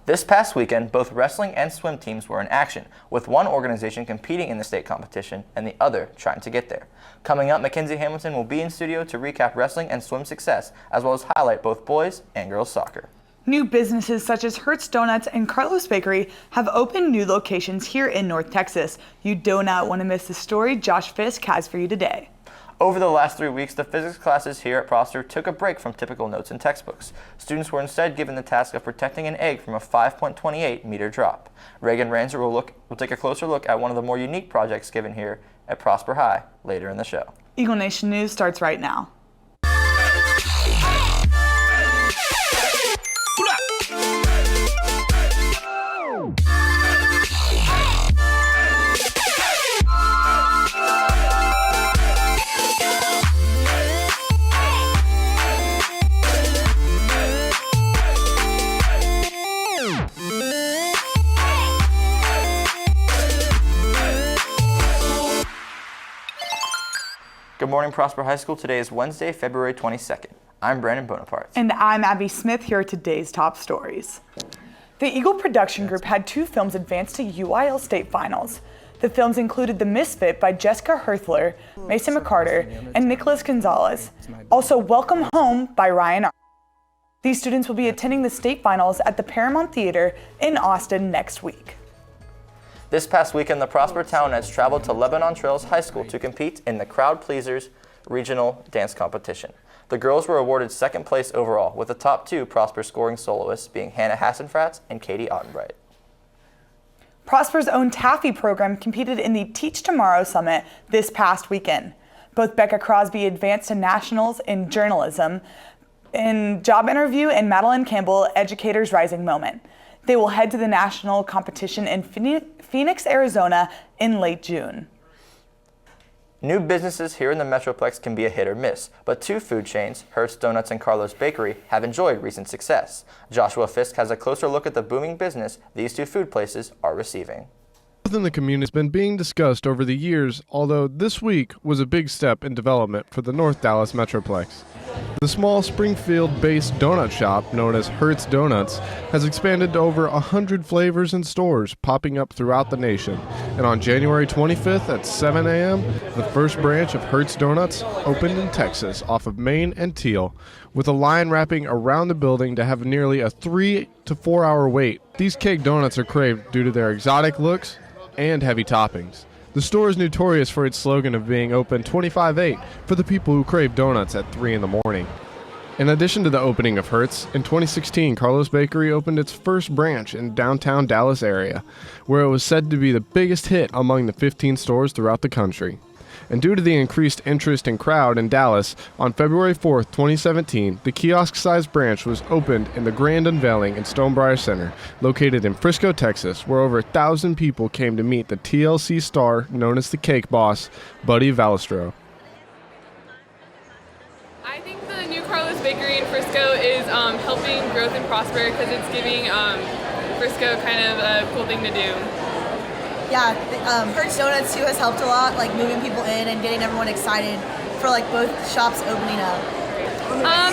This past weekend, both wrestling and swim teams were in action, with one organization competing in the state competition and the other trying to get there. Coming up, Mackenzie Hamilton will be in studio to recap wrestling and swim success, as well as highlight both boys and girls soccer. New businesses such as Hertz Donuts and Carlos Bakery have opened new locations here in North Texas. You do not want to miss the story Josh Fisk has for you today. Over the last 3 weeks, the physics classes here at Prosper took a break from typical notes and textbooks. Students were instead given the task of protecting an egg from a 5.28 meter drop. Reagan Ranzer will take a closer look at one of the more unique projects given here at Prosper High later in the show. Eagle Nation News starts right now. Good morning, Prosper High School. Today is Wednesday, February 22nd. I'm Brandon Bonaparte. And I'm Abby Smith. Here are today's top stories. The Eagle Production Group had 2 films advance to UIL State Finals. The films included The Misfit by Jessica Herthler, Mason McCarter, and Nicholas Gonzalez. Also, Welcome Home by Ryan R. These students will be attending the state finals at the Paramount Theater in Austin next week. This past weekend, the Prosper Townettes traveled to Lebanon Trails High School to compete in the Crowd Pleasers Regional Dance Competition. The girls were awarded second place overall, with the top 2 Prosper scoring soloists being Hannah Hassenfratz and Katie Ottenbright. Prosper's own Taffy program competed in the Teach Tomorrow Summit this past weekend. Both Becca Crosby advanced to nationals in journalism in job interview and Madeline Campbell Educators Rising Moment. They will head to the national competition in Phoenix, Arizona in late June. New businesses here in the Metroplex can be a hit or miss, but 2 food chains, Hertz Donuts and Carlos Bakery, have enjoyed recent success. Joshua Fisk has a closer look at the booming business these 2 food places are receiving. Growth in the community has been being discussed over the years, although this week was a big step in development for the North Dallas Metroplex. The small Springfield-based donut shop, known as Hertz Donuts, has expanded to over 100 flavors and stores popping up throughout the nation. And on January 25th at 7 a.m., the first branch of Hertz Donuts opened in Texas off of Main and Teal, with a line wrapping around the building to have nearly a 3 to 4 hour wait. These cake donuts are craved due to their exotic looks and heavy toppings. The store is notorious for its slogan of being open 25/8 for the people who crave donuts at 3 in the morning. In addition to the opening of Hertz, in 2016, Carlos Bakery opened its first branch in downtown Dallas area, where it was said to be the biggest hit among the 15 stores throughout the country. And due to the increased interest and crowd in Dallas, on February 4th, 2017, the kiosk-sized branch was opened in the grand unveiling in Stonebriar Center, located in Frisco, Texas, where over 1,000 people came to meet the TLC star known as the Cake Boss, Buddy Valastro. I think the new Carlos Bakery in Frisco is helping growth and prosper because it's giving Frisco kind of a cool thing to do. Yeah, Hertz Donuts too has helped a lot, like moving people in and getting everyone excited for like both shops opening up.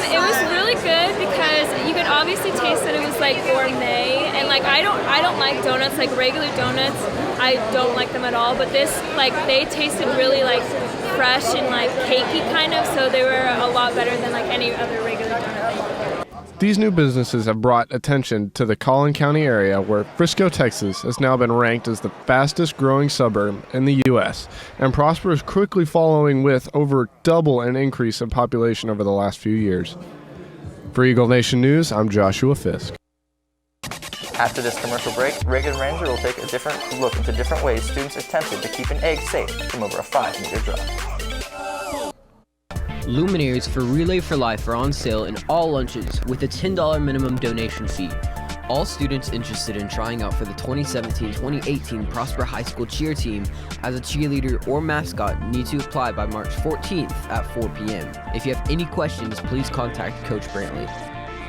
It was really good because you could obviously taste that it was like gourmet, and like I don't like donuts, like regular donuts. I don't like them at all, but this, like, they tasted really like fresh and like cakey kind of, so they were a lot better than like any other regular donut. These new businesses have brought attention to the Collin County area, where Frisco, Texas has now been ranked as the fastest growing suburb in the U.S., and Prosper is quickly following with over double an increase in population over the last few years. For Eagle Nation News, I'm Joshua Fisk. After this commercial break, Reagan Ranger will take a different look into different ways students attempted to keep an egg safe from over a 5 meter drop. Luminaries for Relay for Life are on sale in all lunches with a $10 minimum donation fee. All students interested in trying out for the 2017-2018 Prosper High School cheer team as a cheerleader or mascot need to apply by March 14th at 4 p.m. If you have any questions, please contact Coach Brantley.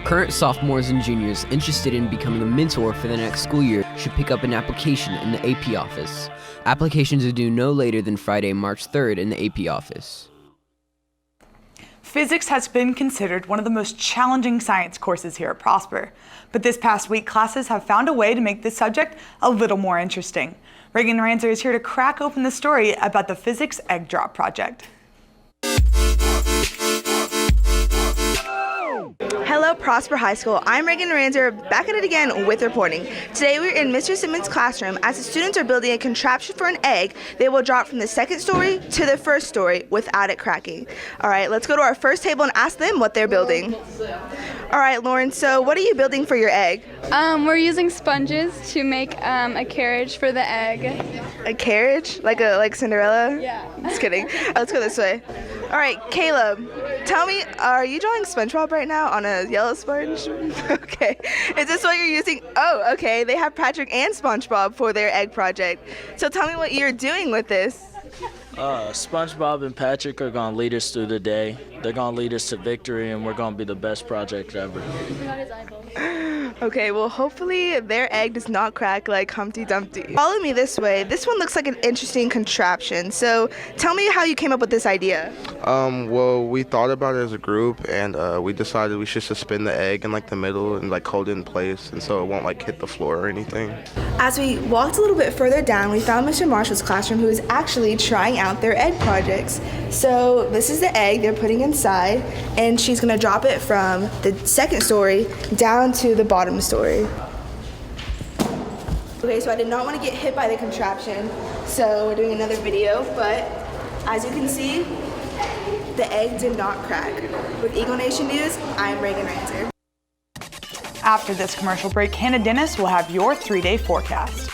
Current sophomores and juniors interested in becoming a mentor for the next school year should pick up an application in the AP office. Applications are due no later than Friday, March 3rd in the AP office. Physics has been considered one of the most challenging science courses here at Prosper. But this past week, classes have found a way to make this subject a little more interesting. Reagan Ranzer is here to crack open the story about the Physics Egg Drop Project. Hello, Prosper High School. I'm Reagan Ranzer, back at it again with reporting. Today we're in Mr. Simmons' classroom as the students are building a contraption for an egg they will drop from the second story to the first story without it cracking. All right, let's go to our first table and ask them what they're building. All right, Lauren, so what are you building for your egg? We're using sponges to make a carriage for the egg. A carriage? Like Cinderella? Yeah. Just kidding. Let's go this way. All right, Caleb, tell me, are you drawing SpongeBob right now on a yellow sponge? Okay. Is this what you're using? Oh, okay. They have Patrick and SpongeBob for their egg project. So tell me what you're doing with this. SpongeBob and Patrick are going to lead us through the day. They're going to lead us to victory, and we're going to be the best project ever. Okay, well, hopefully their egg does not crack like Humpty Dumpty. Follow me this way. This one looks like an interesting contraption. So tell me how you came up with this idea. Well, we thought about it as a group, and we decided we should suspend the egg in like the middle and like hold it in place, and so it won't like hit the floor or anything. As we walked a little bit further down, we found Mr. Marshall's classroom, who is actually trying out their egg projects. So this is the egg they're putting inside, and she's gonna drop it from the second story down to the bottom story. Okay, so I did not want to get hit by the contraption, so we're doing another video, but as you can see, the egg did not crack. With Eagle Nation News, I'm Reagan Ranzer. After this commercial break, Hannah Dennis will have your 3-day forecast.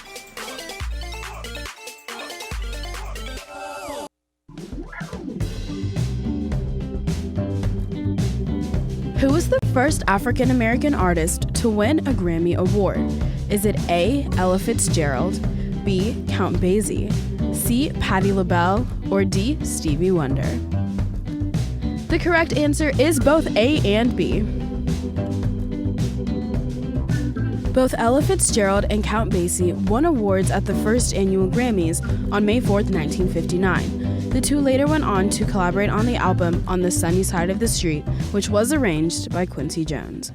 Who was the first African-American artist to win a Grammy Award? Is it A. Ella Fitzgerald, B. Count Basie, C. Patti LaBelle, or D. Stevie Wonder? The correct answer is both A and B. Both Ella Fitzgerald and Count Basie won awards at the first annual Grammys on May 4, 1959. The two later went on to collaborate on the album On the Sunny Side of the Street, which was arranged by Quincy Jones.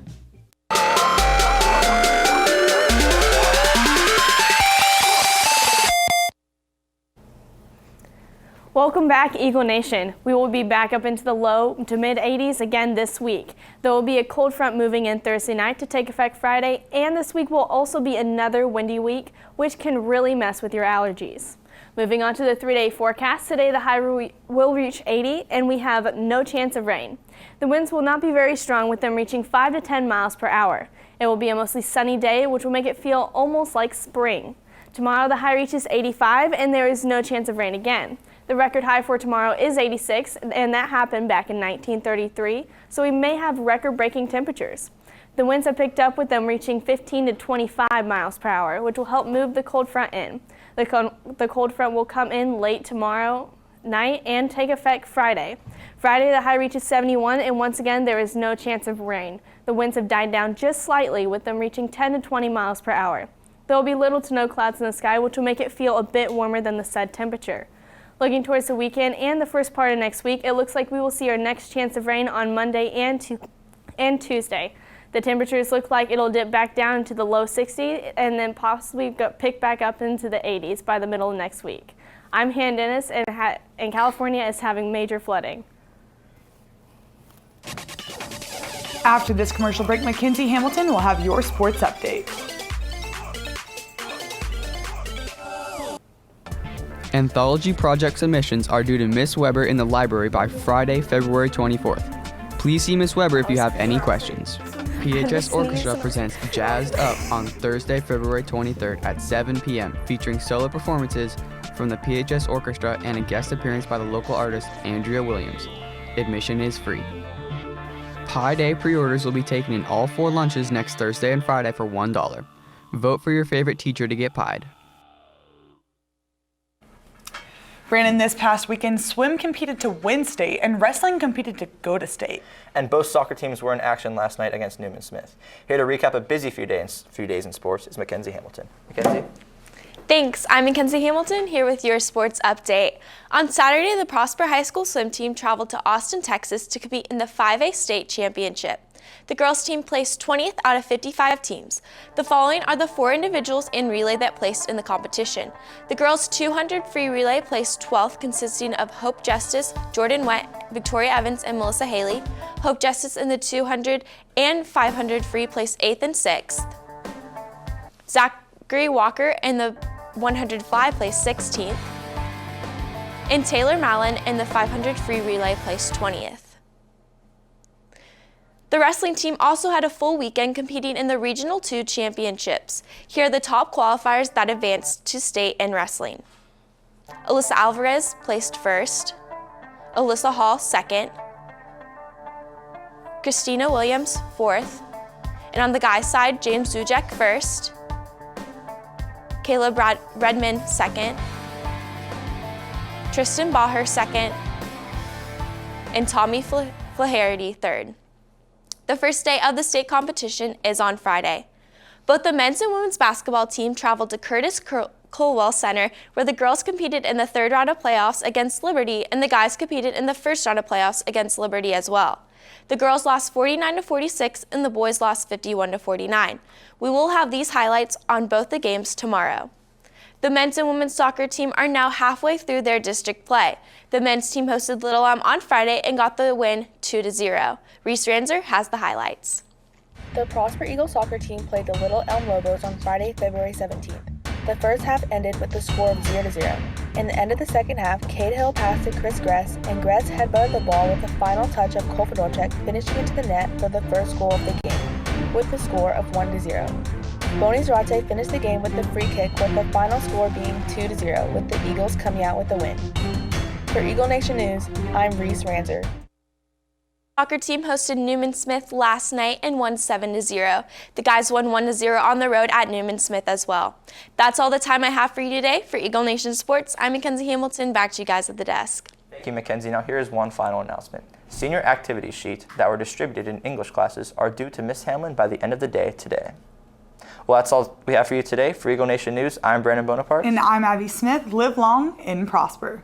Welcome back, Eagle Nation. We will be back up into the low to mid 80s again this week. There will be a cold front moving in Thursday night to take effect Friday, and this week will also be another windy week, which can really mess with your allergies. Moving on to the 3-day forecast, today the high will reach 80 and we have no chance of rain. The winds will not be very strong, with them reaching 5 to 10 miles per hour. It will be a mostly sunny day, which will make it feel almost like spring. Tomorrow the high reaches 85 and there is no chance of rain again. The record high for tomorrow is 86, and that happened back in 1933, so we may have record-breaking temperatures. The winds have picked up, with them reaching 15 to 25 miles per hour, which will help move the cold front in. The cold front will come in late tomorrow night and take effect Friday. Friday the high reaches 71, and once again there is no chance of rain. The winds have died down just slightly, with them reaching 10 to 20 miles per hour. There will be little to no clouds in the sky, which will make it feel a bit warmer than the said temperature. Looking towards the weekend and the first part of next week, it looks like we will see our next chance of rain on Monday and Tuesday. The temperatures look like it'll dip back down into the low 60s and then possibly pick back up into the 80s by the middle of next week. I'm Hannah Dennis, and California is having major flooding. After this commercial break, Mackenzie Hamilton will have your sports update. Anthology project submissions are due to Miss Weber in the library by Friday, February 24th. Please see Miss Weber if you have any questions. PHS Orchestra presents Jazzed Up on Thursday, February 23rd at 7 p.m., featuring solo performances from the PHS Orchestra and a guest appearance by the local artist Andrea Williams. Admission is free. Pi Day pre-orders will be taken in all 4 lunches next Thursday and Friday for $1. Vote for your favorite teacher to get pied. Brandon, this past weekend, swim competed to win state and wrestling competed to go to state. And both soccer teams were in action last night against Newman Smith. Here to recap a busy few days in sports is Mackenzie Hamilton. Mackenzie? Thanks. I'm Mackenzie Hamilton here with your sports update. On Saturday, the Prosper High School swim team traveled to Austin, Texas to compete in the 5A state championship. The girls team placed 20th out of 55 teams. The following are the 4 individuals in relay that placed in the competition. The girls 200 free relay placed 12th, consisting of Hope Justice, Jordan Wett, Victoria Evans, and Melissa Haley. Hope Justice in the 200 and 500 free placed 8th and 6th. Zachary Walker in the 100 fly placed 16th. And Taylor Mallon in the 500 free relay placed 20th. The wrestling team also had a full weekend competing in the Regional 2 championships. Here are the top qualifiers that advanced to state in wrestling. Alyssa Alvarez placed 1st. Alyssa Hall 2nd. Christina Williams 4th. And on the guys' side, James Zujek 1st. Caleb Redmond 2nd. Tristan Baher 2nd. And Tommy Flaherty 3rd. The first day of the state competition is on Friday. Both the men's and women's basketball team traveled to Curtis Colwell Center, where the girls competed in the 3rd round of playoffs against Liberty, and the guys competed in the 1st round of playoffs against Liberty as well. The girls lost 49-46, and the boys lost 51-49. We will have these highlights on both the games tomorrow. The men's and women's soccer team are now halfway through their district play. The men's team hosted Little Elm on Friday and got the win 2-0. Reese Ranzer has the highlights. The Prosper Eagle soccer team played the Little Elm Lobos on Friday, February 17th. The first half ended with the score of 0-0. In the end of the second half, Cade Hill passed to Chris Gress, and Gress headbutted the ball with the final touch of Cole Fedorchuk, finishing into the net for the first goal of the game, with the score of 1-0. Bonnie Zarate finished the game with the free kick, with the final score being 2-0, with the Eagles coming out with the win. For Eagle Nation News, I'm Reese Ranzer. Soccer team hosted Newman Smith last night and won 7-0. The guys won 1-0 on the road at Newman Smith as well. That's all the time I have for you today. For Eagle Nation Sports, I'm Mackenzie Hamilton. Back to you guys at the desk. Thank you, Mackenzie. Now here is one final announcement. Senior activity sheets that were distributed in English classes are due to Miss Hamlin by the end of the day today. Well, that's all we have for you today. For Eagle Nation News, I'm Brandon Bonaparte. And I'm Abby Smith. Live long and prosper.